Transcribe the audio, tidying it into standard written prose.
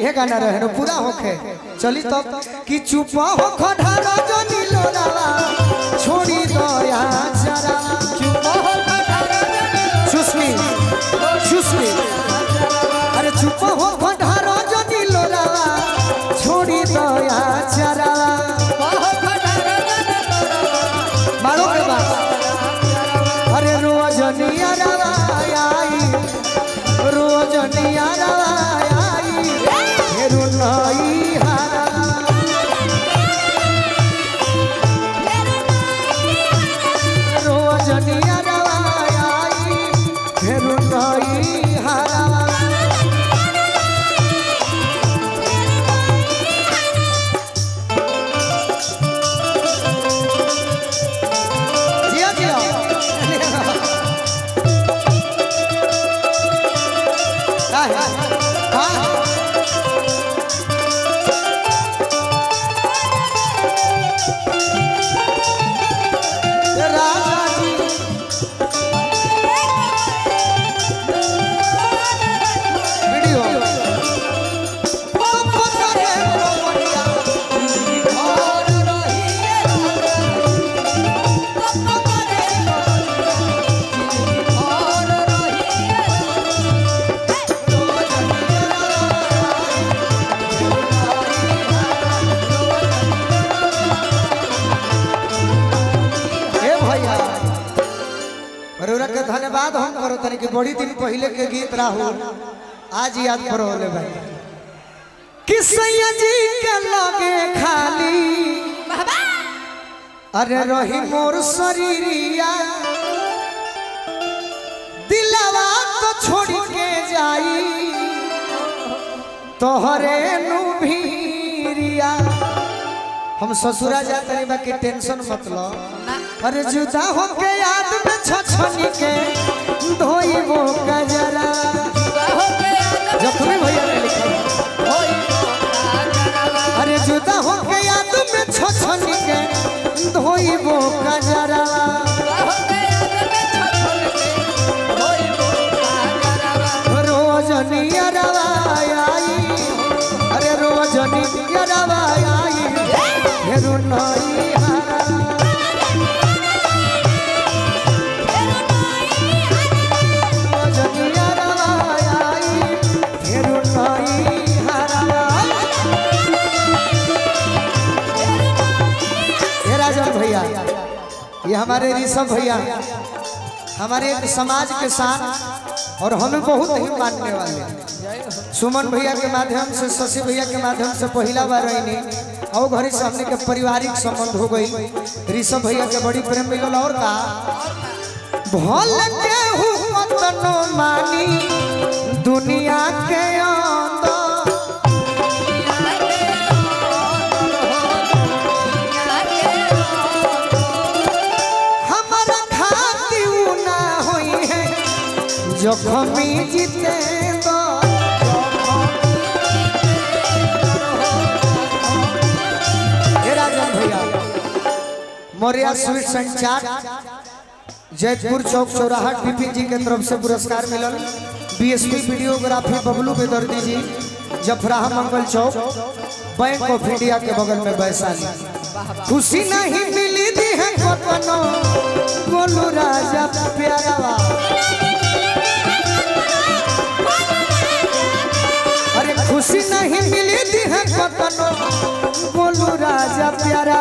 ये गाना रहे पूरा होके चली तब कि चुप हो खढ़ारा जनी लोरावा छोड़ी दया जरा चुप हो सुस्मी अरे चुप हो खढ़ारा जनी लोरावा छोड़ी दया जरा मारो के बाद अरे रोजनिया रवा आई रोजनिया रवा आई फेरू नई हारा रोजनिया रवा आई फेरू नई हारा धन्यवाद हम करो तनी कि बड़ी दिन पहले के गीत राहुल आज याद करो ले भाई किसैया जी के लगे खाली अरे रही मोर शरीरिया दिलवा तो छोड़ के जाई तोहरे नु भीरिया हम ससुरा जाते नहीं बाकी टेंशन मत लो अरे जुदा हो के याद में छछनी के धोई वो गजरा जख्मी भैया ने लिखा अरे जुदा हो के याद में छछनी के धोई वो गजरा रोजनिया रवा आई अरे रोजनिया रवा आई फेरू नई भैया ये हमारे ऋषभ भैया हमारे समाज के साथ और हमें बहुत ही मानने वाले सुमन भैया के माध्यम से शशि भैया के माध्यम से पहला बार रही और घरी से हमने के पारिवारिक संबंध हो गई ऋषभ भैया के बड़ी प्रेम मिलल और का भल के हुकनो मानी दुनिया के जख्मी जीते राजन भैया मौर्या स्वीट संचार जयपुर चौक चौराहा विपिन जी के तरफ से पुरस्कार मिलल बीएसपी वीडियोग्राफी बबलू बेदर्दी जी जफराहा मंगल चौक बैंक ऑफ इंडिया के बगल में वैशाली खुशी नहीं मिली दी है बोलू राजा प्यारा अरे खुशी नहीं मिली दी है बोलू राजा प्यारा